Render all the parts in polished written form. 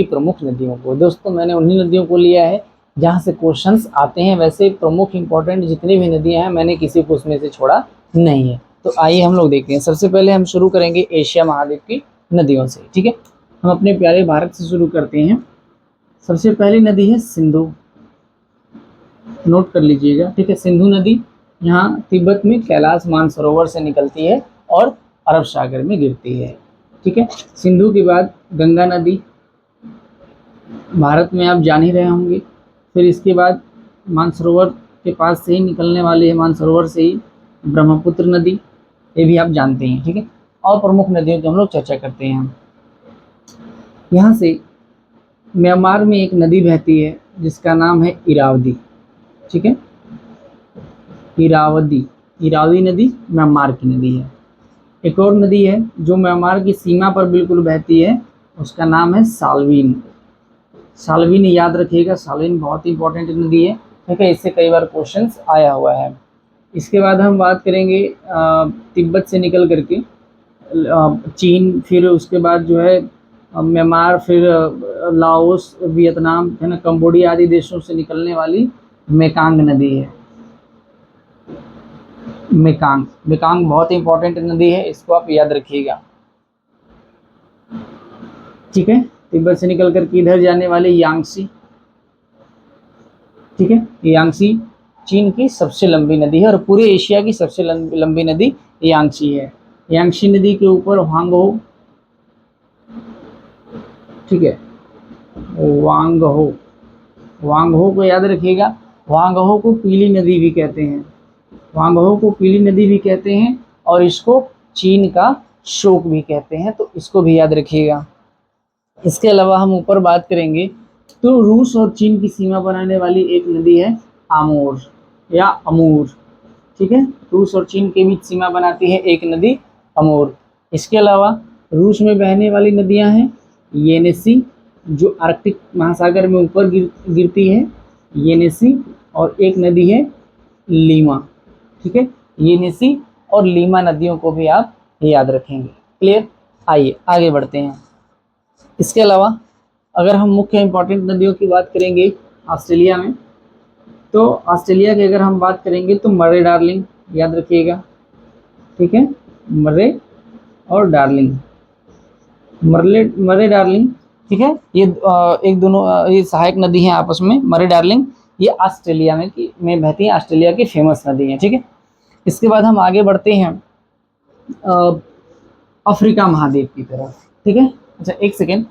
प्रमुख नदियों को। दोस्तों मैंने उन्हीं नदियों को लिया है जहाँ से क्वेश्चंस आते हैं। वैसे प्रमुख इंपॉर्टेंट जितनी भी नदियाँ हैं मैंने किसी को उसमें से छोड़ा नहीं है। तो आइए हम लोग देखते हैं। सबसे पहले हम शुरू करेंगे एशिया महाद्वीप की नदियों से, ठीक है। हम अपने प्यारे भारत से शुरू करते हैं। सबसे पहली नदी है सिंधु, नोट कर लीजिएगा, ठीक है। सिंधु नदी यहाँ तिब्बत में कैलाश मानसरोवर से निकलती है और अरब सागर में गिरती है, ठीक है। सिंधु के बाद गंगा नदी, भारत में आप जान ही रहे होंगे। फिर इसके बाद मानसरोवर के पास से ही निकलने वाली है, मानसरोवर से ही ब्रह्मपुत्र नदी, ये भी आप जानते हैं, ठीक है। और प्रमुख नदियों की हम लोग चर्चा करते हैं। यहाँ से म्यांमार में एक नदी बहती है जिसका नाम है इरावदी, ठीक है। इरावदी नदी म्यांमार की नदी है। एक और नदी है जो म्यांमार की सीमा पर बिल्कुल बहती है, उसका नाम है साल्विन। साल्विन याद रखिएगा, साल्विन बहुत ही इंपॉर्टेंट नदी है, ठीक है। इससे कई बार क्वेश्चंस आया हुआ है। इसके बाद हम बात करेंगे तिब्बत से निकल करके चीन, फिर उसके बाद जो है म्यांमार, फिर लाओस, वियतनाम, है ना, कंबोडिया आदि देशों से निकलने वाली मेकांग नदी है। मेकांग बहुत इंपॉर्टेंट नदी है, इसको आप याद रखिएगा, ठीक है। तिब्बत से निकल कर इधर जाने वाली यांगसी, ठीक है। यांगसी चीन की सबसे लंबी नदी है और पूरे एशिया की सबसे लंबी नदी यांगसी है। यांगसी नदी के ऊपर वांगहो, ठीक है, वांगहो को याद रखिएगा। वांगहो को पीली नदी भी कहते हैं, वांगहो को पीली नदी भी कहते हैं और इसको चीन का शोक भी कहते हैं, तो इसको भी याद रखिएगा। इसके अलावा हम ऊपर बात करेंगे तो रूस और चीन की सीमा बनाने वाली एक नदी है आमोर या अमूर, ठीक है। रूस और चीन के बीच सीमा बनाती है एक नदी अमूर। इसके अलावा रूस में बहने वाली नदियां हैं येनेसी, जो आर्कटिक महासागर में ऊपर गिरती है, येनेसी, और एक नदी है लीमा, ठीक है। येनेसी और लीमा नदियों को भी आप याद रखेंगे। क्लियर? आइए आगे बढ़ते हैं। इसके अलावा अगर हम मुख्य इंपॉर्टेंट नदियों की बात करेंगे ऑस्ट्रेलिया में, तो ऑस्ट्रेलिया की अगर हम बात करेंगे तो मर्रे डार्लिंग याद रखिएगा, ठीक है। मर्रे और डार्लिंग, मर्रे डार्लिंग, ठीक है। ये एक दोनों ये सहायक नदी हैं आपस में। मर्रे डार्लिंग ये ऑस्ट्रेलिया में बहती है, ऑस्ट्रेलिया की फेमस नदी है, ठीक है। इसके बाद हम आगे बढ़ते हैं अफ्रीका महाद्वीप की तरफ, ठीक है। अच्छा एक सेकेंड,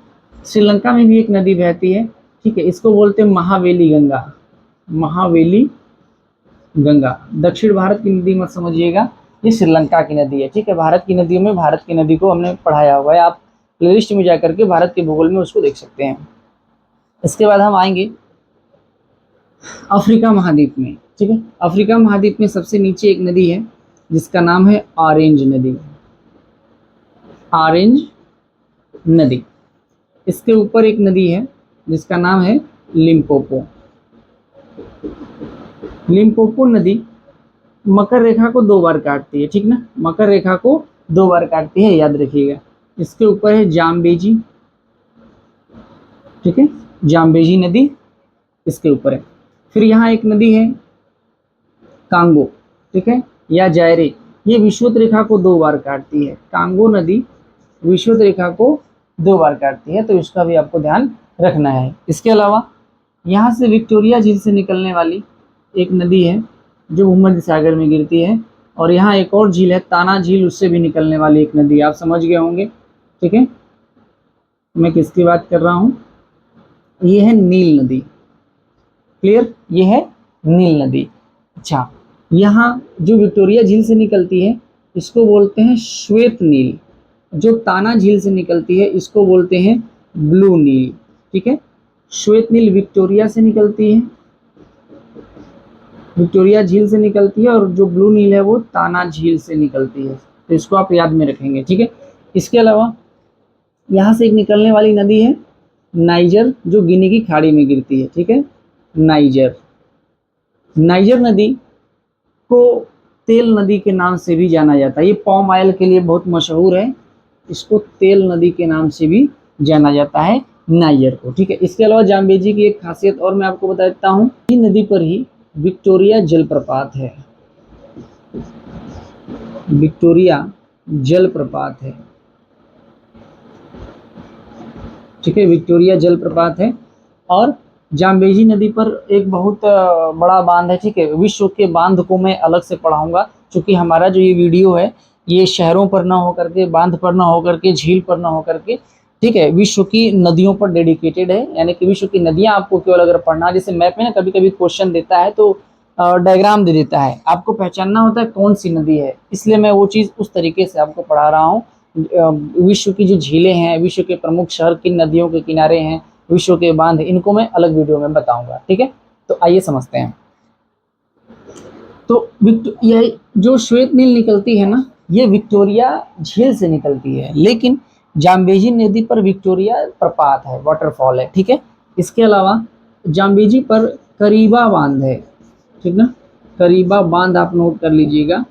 श्रीलंका में भी एक नदी बहती है, ठीक है। इसको बोलते हैं महावेली गंगा, महावेली गंगा। दक्षिण भारत की नदी मत समझिएगा, ये श्रीलंका की नदी है, ठीक है। भारत की नदियों में भारत की नदी को हमने पढ़ाया हुआ है, आप प्लेलिस्ट में जाकर के भारत के भूगोल में उसको देख सकते हैं। इसके बाद हम आएंगे अफ्रीका महाद्वीप में, ठीक है। अफ्रीका महाद्वीप में सबसे नीचे एक नदी है जिसका नाम है ऑरेंज नदी, ऑरेंज नदी। इसके ऊपर एक नदी है जिसका नाम है लिम्पोपो। लिम्पोपो नदी मकर रेखा को 2 बार काटती है, ठीक ना, मकर रेखा को 2 बार काटती है, याद रखिएगा। इसके ऊपर है जाम्बेजी, ठीक है, जाम्बेजी नदी इसके ऊपर है। फिर यहाँ एक नदी है कांगो, ठीक है, या जायरे, ये विषुवत रेखा को 2 बार काटती है। कांगो नदी विषुवत रेखा को 2 बार काटती है, तो इसका भी आपको ध्यान रखना है। इसके अलावा यहाँ से विक्टोरिया झील से निकलने वाली एक नदी है जो भूमध्य सागर में गिरती है, और यहाँ एक और झील है ताना झील, उससे भी निकलने वाली एक नदी, आप समझ गए होंगे, ठीक है। मैं किसकी बात कर रहा हूँ, ये है नील नदी। क्लियर? ये है नील नदी। अच्छा, यहाँ जो विक्टोरिया झील से निकलती है इसको बोलते हैं श्वेत नील, जो ताना झील से निकलती है इसको बोलते हैं ब्लू नील, ठीक है। श्वेत नील विक्टोरिया से निकलती है, विक्टोरिया झील से निकलती है, और जो ब्लू नील है वो ताना झील से निकलती है, तो इसको आप याद में रखेंगे, ठीक है। इसके अलावा यहाँ से एक निकलने वाली नदी है नाइजर, जो गिनी की खाड़ी में गिरती है, ठीक है, नाइजर। नाइजर नदी को तेल नदी के नाम से भी जाना जाता है, ये पाम ऑयल के लिए बहुत मशहूर है, इसको तेल नदी के नाम से भी जाना जाता है। नायर को, ठीक है। इसके अलावा जाम्बेजी की एक खासियत और मैं आपको बता देता हूँ, इस नदी पर ही विक्टोरिया जलप्रपात है, विक्टोरिया जलप्रपात है, ठीक है, विक्टोरिया जलप्रपात है। और जाम्बेजी नदी पर एक बहुत बड़ा बांध है, ठीक है। विश्व के बांध को मैं अलग से पढ़ाऊंगा, क्योंकि हमारा जो ये वीडियो है ये शहरों पर ना होकर के, बांध पर ना होकर के, झील पर ना होकर के, ठीक है, विश्व की नदियों पर डेडिकेटेड है। यानी कि विश्व की नदियां आपको केवल अगर पढ़ना, जैसे मैप में ना कभी कभी क्वेश्चन देता है तो डायग्राम दे देता है, आपको पहचानना होता है कौन सी नदी है, इसलिए मैं वो चीज़ उस तरीके से आपको पढ़ा रहा हूँ। विश्व की जो झीलें हैं, विश्व के प्रमुख शहर किन नदियों के किनारे हैं, विश्व के बांध, इनको मैं अलग वीडियो में बताऊंगा, ठीक है। तो आइए समझते हैं। तो यह जो श्वेत नील निकलती है ना, ये विक्टोरिया झील से निकलती है, लेकिन जाम्बेजी नदी पर विक्टोरिया प्रपात है, वाटरफॉल है, ठीक है। इसके अलावा जाम्बेजी पर करीबा बांध है, ठीक ना, करीबा बांध आप नोट कर लीजिएगा,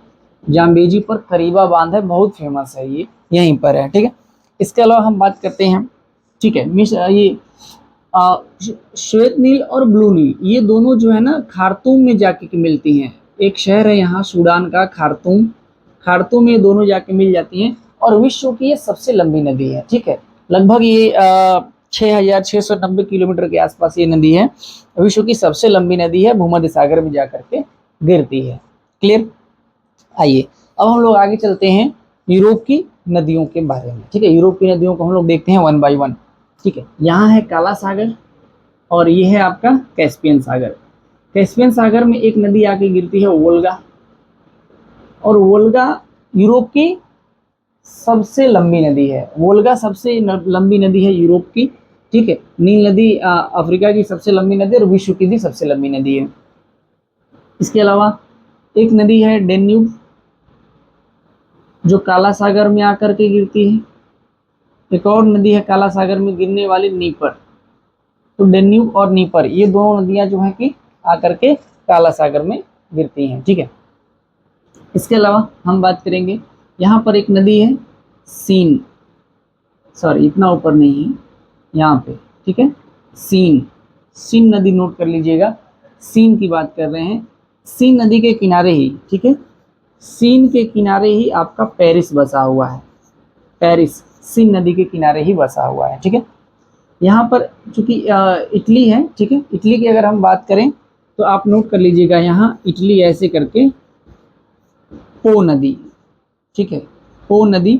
जाम्बेजी पर करीबा बांध है, बहुत फेमस है, ये यहीं पर है, ठीक है। इसके अलावा हम बात करते हैं, ठीक है, ये श्वेत नील और ब्लू नील, ये दोनों जो है ना खार्तूम में जाके मिलती हैं। एक शहर है यहाँ सूडान का, खार्तूम, खार्तूम में ये दोनों जाके मिल जाती हैं। और विश्व की ये सबसे लंबी नदी है, ठीक है। लगभग ये 6,690 किलोमीटर के आसपास ये नदी है, विश्व की सबसे लंबी नदी है, भूमध्य सागर में जाकर के गिरती है। क्लियर। आइए अब हम लोग आगे चलते हैं यूरोप की नदियों के बारे में, ठीक है। यूरोप की नदियों को हम लोग देखते हैं 1 बाय 1, ठीक है। यहाँ है काला सागर और ये है आपका कैस्पियन सागर। कैस्पियन सागर में एक नदी आके गिरती है वोल्गा, और वोल्गा यूरोप की सबसे लंबी नदी है, वोल्गा सबसे लंबी नदी है यूरोप की, ठीक है। नील नदी अफ्रीका की सबसे लंबी नदी और विश्व की भी सबसे लंबी नदी है। इसके अलावा एक नदी है डेन्यूब, जो काला सागर में आकर के गिरती है। एक और नदी है काला सागर में गिरने वाली, नीपर। तो डेन्यूब और नीपर ये दोनों नदियां जो है कि आकर के काला सागर में गिरती हैं, ठीक है। इसके अलावा हम बात करेंगे, यहाँ पर एक नदी है सीन, सॉरी इतना ऊपर नहीं है, यहाँ पे, ठीक है, सीन, सीन नदी नोट कर लीजिएगा, सीन की बात कर रहे हैं। सीन नदी के किनारे ही, ठीक है, सीन के किनारे ही आपका पेरिस बसा हुआ है, पेरिस सीन नदी के किनारे ही बसा हुआ है, ठीक है। यहाँ पर चूंकि इटली है, ठीक है, इटली की अगर हम बात करें तो आप नोट कर लीजिएगा, यहाँ इटली ऐसे करके पो नदी, ठीक है, पो नदी,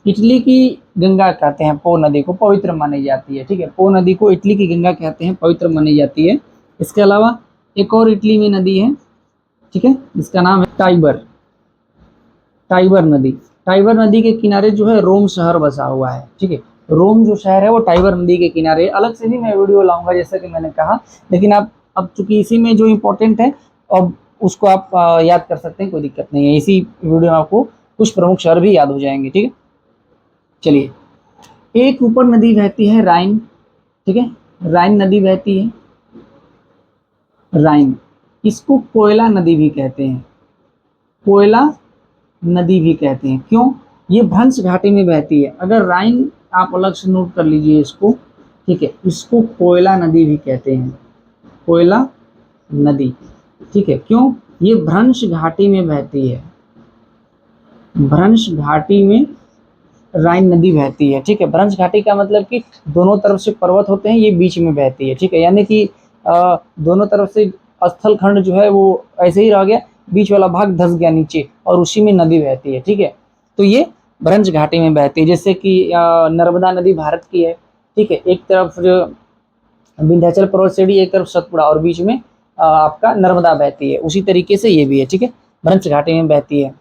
इटली की गंगा कहते हैं, पो नदी को पवित्र मानी जाती है, ठीक है। पो नदी को इटली की गंगा कहते हैं, पवित्र मानी जाती है। इसके अलावा एक और इटली में नदी है, ठीक है, इसका नाम है टाइबर, टाइबर नदी। टाइबर नदी के किनारे जो है रोम शहर बसा हुआ है, ठीक है। रोम जो शहर है वो टाइबर नदी के किनारे, अलग से भी मैं वीडियो लाऊंगा जैसा कि मैंने कहा, लेकिन आप अब चूंकि इसी में जो इम्पोर्टेंट है अब उसको आप याद कर सकते हैं, कोई दिक्कत नहीं है, इसी वीडियो में आपको कुछ प्रमुख शहर भी याद हो जाएंगे, ठीक है। चलिए, एक ऊपर नदी बहती है राइन, ठीक है, राइन नदी बहती है, राइन, इसको कोयला नदी भी कहते हैं, कोयला नदी भी कहते हैं, क्यों, ये भ्रंश घाटी में बहती है। अगर राइन आप अलग से नोट कर लीजिए इसको, ठीक है, इसको कोयला नदी भी कहते हैं, कोयला नदी, ठीक है, क्यों, ये भ्रंश घाटी में बहती है, भ्रंश घाटी में राइन नदी बहती है, ठीक है। भ्रंश घाटी का मतलब कि दोनों तरफ से पर्वत होते हैं, ये बीच में बहती है, ठीक है, यानी कि दोनों तरफ से स्थल खंड जो है वो ऐसे ही रह गया, बीच वाला भाग धंस गया नीचे और उसी में नदी बहती है, ठीक है। तो ये भ्रंश घाटी में बहती है, जैसे कि नर्मदा नदी भारत की है, ठीक है, एक तरफ जो विंध्याचल पर्वत श्रेणी, एक तरफ सतपुड़ा और बीच में आपका नर्मदा बहती है, उसी तरीके से ये भी है, ठीक है, भ्रंश घाटी में बहती है।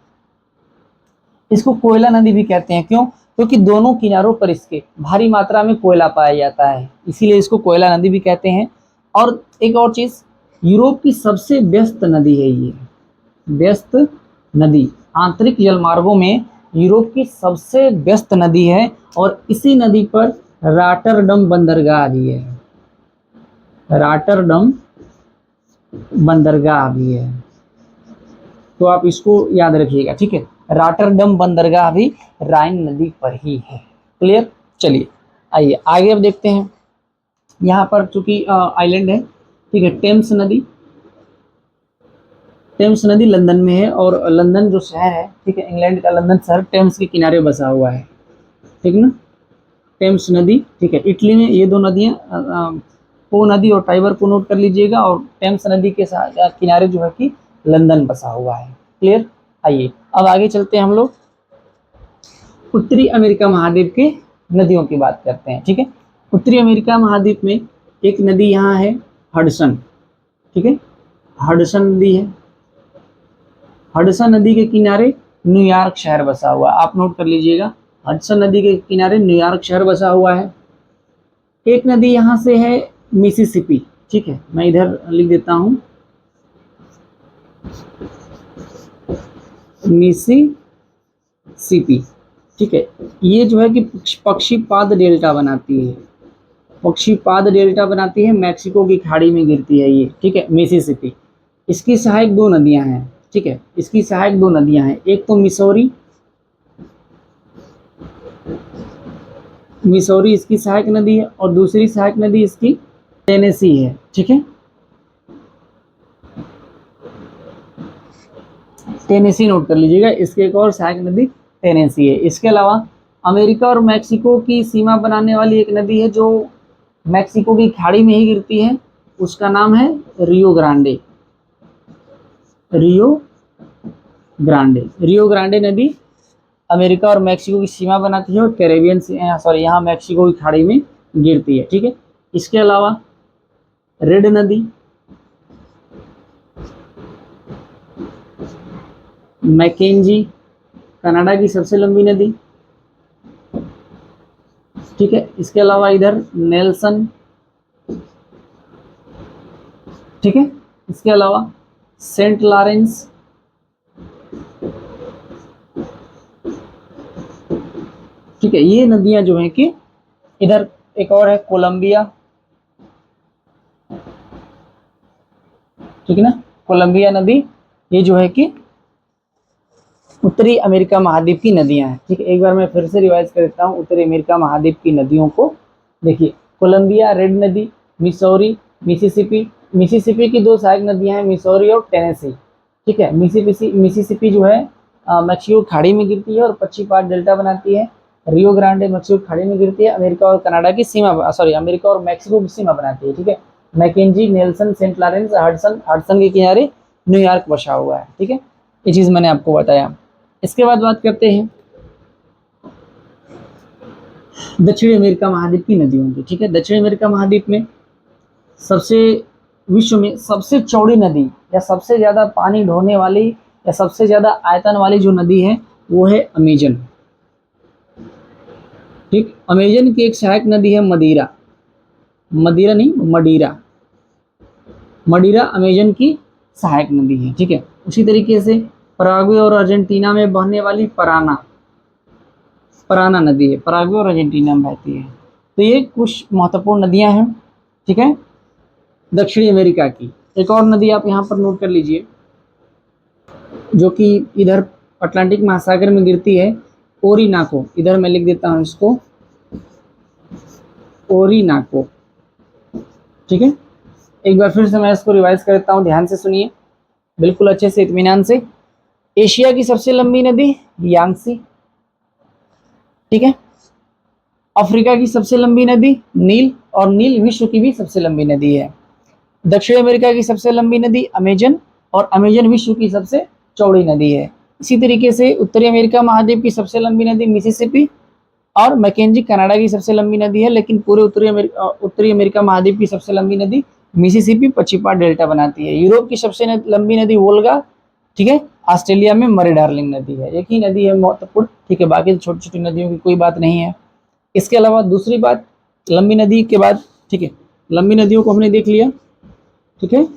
इसको कोयला नदी भी कहते हैं, क्यों, क्योंकि दोनों किनारों पर इसके भारी मात्रा में कोयला पाया जाता है, इसीलिए इसको कोयला नदी भी कहते हैं। और एक और चीज, यूरोप की सबसे व्यस्त नदी है ये, व्यस्त नदी, आंतरिक जलमार्गों में यूरोप की सबसे व्यस्त नदी है, और इसी नदी पर रॉटरडम बंदरगाह भी है, रॉटरडम बंदरगाह भी है, तो आप इसको याद रखिएगा, ठीक है। रॉटरडम बंदरगाह भी राइन नदी पर ही है। क्लियर। चलिए आइए आगे अब देखते हैं, यहाँ पर चूंकि आइलैंड है, ठीक है। टेम्स नदी लंदन में है, और लंदन जो शहर है, ठीक है, इंग्लैंड का लंदन शहर टेम्स के किनारे बसा हुआ है, ठीक ना। टेम्स नदी, ठीक है। इटली में ये दो नदियाँ, पो नदी और टाइबर को नोट कर लीजिएगा, और टेम्स नदी के किनारे जो है कि लंदन बसा हुआ है। क्लियर। आइए अब आगे चलते हैं हम लोग उत्तरी अमेरिका महाद्वीप के नदियों की बात करते हैं, ठीक है। उत्तरी अमेरिका महाद्वीप में एक नदी यहाँ है हडसन, ठीक है। हडसन नदी है। हडसन नदी के किनारे न्यूयॉर्क शहर बसा हुआ है, आप नोट कर लीजिएगा। हडसन नदी के किनारे न्यूयॉर्क शहर बसा हुआ है। एक नदी यहाँ से है मिसिसिपी, ठीक है, मैं इधर लिख देता हूँ, मिसिसिपी, ठीक है। ये जो है कि पक्षीपाद डेल्टा बनाती है, पक्षीपाद डेल्टा बनाती है, मैक्सिको की खाड़ी में गिरती है ये, ठीक है, मिसिसिपी। इसकी सहायक दो नदियां हैं, ठीक है, इसकी सहायक दो नदियां हैं। एक तो मिसौरी, मिसौरी इसकी सहायक नदी है, और दूसरी सहायक नदी इसकी टेनेसी है, ठीक है। टेनेसी नोट कर लीजिएगा, इसकी एक और सहायक नदी टेनेसी है। इसके अलावा अमेरिका और मैक्सिको की सीमा बनाने वाली एक नदी है जो मैक्सिको की खाड़ी में ही गिरती है, उसका नाम है Rio Grande. Rio Grande, Rio Grande नदी अमेरिका और मैक्सिको की सीमा बनाती है, और कैरेबियन सॉरी यहाँ मैक्सिको की खाड़ी में गिरती है, ठीक है। इसके अलावा रेड नदी, मैकेंजी कनाडा की सबसे लंबी नदी, ठीक है। इसके अलावा इधर नेल्सन, ठीक है। इसके अलावा सेंट लॉरेंस, ठीक है। ये नदियां जो है कि इधर एक और है कोलंबिया, ठीक है ना, कोलंबिया नदी, ये जो है कि उत्तरी अमेरिका महाद्वीप की नदियां हैं, ठीक है। एक बार मैं फिर से रिवाइज कर देता हूँ उत्तरी अमेरिका महाद्वीप की नदियों को। देखिए, कोलंबिया, रेड नदी, मिसौरी, मिसिसिपी। मिसिसिपी की दो सहायक नदियां हैं, मिसौरी और टेनेसी, ठीक है। मिसिसिपी जो है मैक्सिको खाड़ी में गिरती है और पक्षीपाद डेल्टा बनाती है। रियो ग्रांडे मैक्सिको खाड़ी में गिरती है, अमेरिका और कनाडा की सीमा, सॉरी अमेरिका और मैक्सिको की सीमा बनाती है, ठीक है। Mackenzie, Nelson, Saint Lawrence, Hudson, Hudson के किनारे न्यूयॉर्क बसा हुआ है, ठीक है। ये चीज मैंने आपको बताया। इसके बाद बात करते हैं दक्षिणी अमेरिका महाद्वीप की नदियों की, ठीक है। दक्षिणी अमेरिका महाद्वीप में सबसे, विश्व में सबसे चौड़ी नदी या सबसे ज्यादा पानी ढोने वाली या सबसे ज्यादा आयतन वाली जो नदी है वो है अमेजन, ठीक। अमेजन की एक सहायक नदी है मदीरा, मदीरा नहीं मडीरा, मडीरा अमेजन की सहायक नदी है, ठीक है। उसी तरीके से पराग्वे और अर्जेंटीना में बहने वाली पराना, पराना नदी है, पराग्वे और अर्जेंटीना में बहती है। तो ये कुछ महत्वपूर्ण नदियां हैं, ठीक है, दक्षिणी अमेरिका की। एक और नदी आप यहाँ पर नोट कर लीजिए जो कि इधर अटलांटिक महासागर में गिरती है, ओरिनाको। इधर मैं लिख देता हूँ इसको, ओरिनाको, ठीक है। एक बार फिर से मैं इसको रिवाइज कर देता हूँ, ध्यान से सुनिए, बिल्कुल अच्छे से, इत्मीनान से। एशिया की सबसे लंबी नदी यांगसी, ठीक है। अफ्रीका की सबसे लंबी नदी नील, और नील विश्व की भी सबसे लंबी नदी है। दक्षिण अमेरिका की सबसे लंबी नदी अमेजन, और अमेजन विश्व की सबसे चौड़ी नदी है। इसी तरीके से उत्तरी अमेरिका महाद्वीप की सबसे लंबी नदी मिसिसिपी, और मैकेंजी कनाडा की सबसे लंबी नदी है, लेकिन पूरे उत्तरी अमेरिका महाद्वीप की सबसे लंबी नदी मिसिसिपी पक्षीपाद डेल्टा बनाती है। यूरोप की सबसे लंबी नदी वोल्गा, ठीक है। ऑस्ट्रेलिया में मरे डार्लिंग नदी है, एक ही नदी है महत्वपूर्ण, ठीक है, बाकी छोटी छोटी नदियों की कोई बात नहीं है। इसके अलावा दूसरी बात, लंबी नदी के बाद, ठीक है, लंबी नदियों को हमने देख लिया, ठीक है,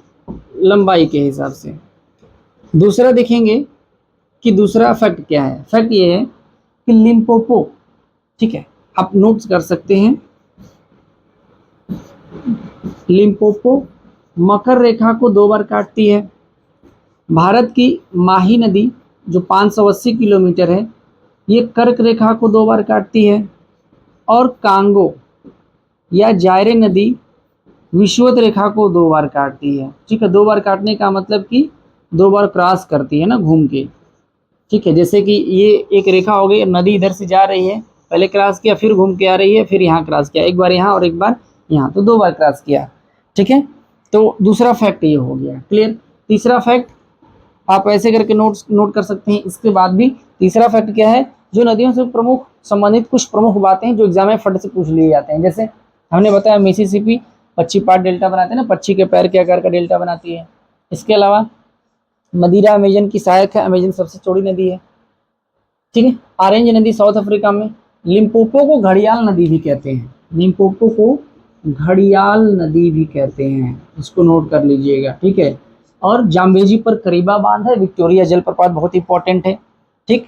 लंबाई के हिसाब से। दूसरा देखेंगे कि दूसरा फैक्ट क्या है। फैक्ट ये है कि लिम्पोपो, ठीक है, आप नोट्स कर सकते हैं, लिम्पोपो मकर रेखा को दो बार काटती है। भारत की माही नदी जो 580 किलोमीटर है, ये कर्क रेखा को दो बार काटती है। और कांगो या जायरे नदी विषुवत रेखा को 2 बार काटती है। ठीक है, 2 बार काटने का मतलब कि 2 बार क्रॉस करती है ना घूम के। ठीक है, जैसे कि ये एक रेखा हो गई, नदी इधर से जा रही है, पहले क्रॉस किया, फिर घूम के आ रही है, फिर यहाँ क्रॉस किया, एक बार यहाँ और एक बार यहाँ, तो 2 बार क्रॉस किया। ठीक है, तो दूसरा फैक्ट ये हो गया क्लियर। तीसरा फैक्ट आप ऐसे करके नोट कर सकते हैं। इसके बाद भी तीसरा फैक्ट क्या है, जो नदियों से प्रमुख संबंधित कुछ प्रमुख बातें हैं जो एग्जाम में फट से पूछ लिए जाते हैं। जैसे हमने बताया मिसिसिपी पक्षीपात डेल्टा बनाते हैं ना, पक्षी के पैर के आकार का डेल्टा बनाती है। इसके अलावा मदिरा अमेजन की सहायक है, अमेजन सबसे चौड़ी नदी है। ठीक है, ऑरेंज नदी साउथ अफ्रीका में। लिम्पोपो को घड़ियाल नदी भी कहते हैं, लिम्पोपो को घड़ियाल नदी भी कहते हैं, इसको नोट कर लीजिएगा। ठीक है, और जाम्बेजी पर करीबा बांध है, विक्टोरिया जलप्रपात बहुत इंपॉर्टेंट है। ठीक,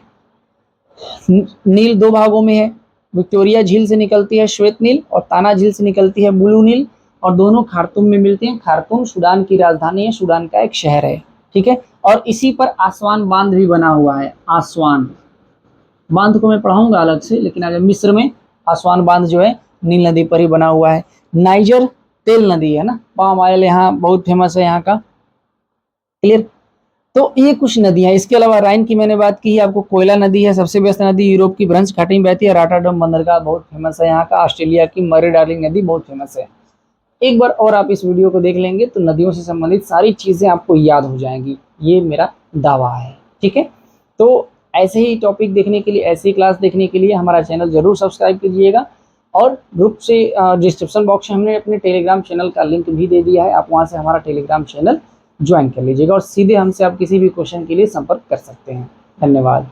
नील 2 भागों में है, विक्टोरिया झील से निकलती है श्वेत नील, और ताना झील से निकलती है ब्लू नील, और दोनों खार्तूम में मिलते हैं। खार्तूम सूडान की राजधानी है, सूडान का एक शहर है। ठीक है, और इसी पर आसवान बांध भी बना हुआ है। आसवान बांध को मैं पढ़ाऊंगा अलग से, लेकिन आगे मिस्र में आसवान बांध जो है नील नदी पर ही बना हुआ है। नाइजर तेल नदी है ना, पाम ऑयल यहाँ बहुत फेमस है यहाँ का। क्लियर, तो ये कुछ नदियां। इसके अलावा राइन की मैंने बात की है आपको, कोयला नदी है सबसे व्यस्त नदी, यूरोप की ब्रंच घाटी में बहती है, रॉटरडैम बंदरगाह बहुत फेमस है यहाँ का, ऑस्ट्रेलिया की मरे डार्लिंग नदी बहुत फेमस है। एक बार और आप इस वीडियो को देख लेंगे तो नदियों से संबंधित सारी चीजें आपको याद हो जाएंगी, ये मेरा दावा है। ठीक है, तो ऐसे ही टॉपिक देखने के लिए, ऐसी क्लास देखने के लिए हमारा चैनल जरूर सब्सक्राइब कीजिएगा, और ग्रुप से डिस्क्रिप्शन बॉक्स में हमने अपने टेलीग्राम चैनल का लिंक भी दे दिया है, आप वहाँ से हमारा टेलीग्राम चैनल ज्वाइन कर लीजिएगा, और सीधे हमसे आप किसी भी क्वेश्चन के लिए संपर्क कर सकते हैं। धन्यवाद।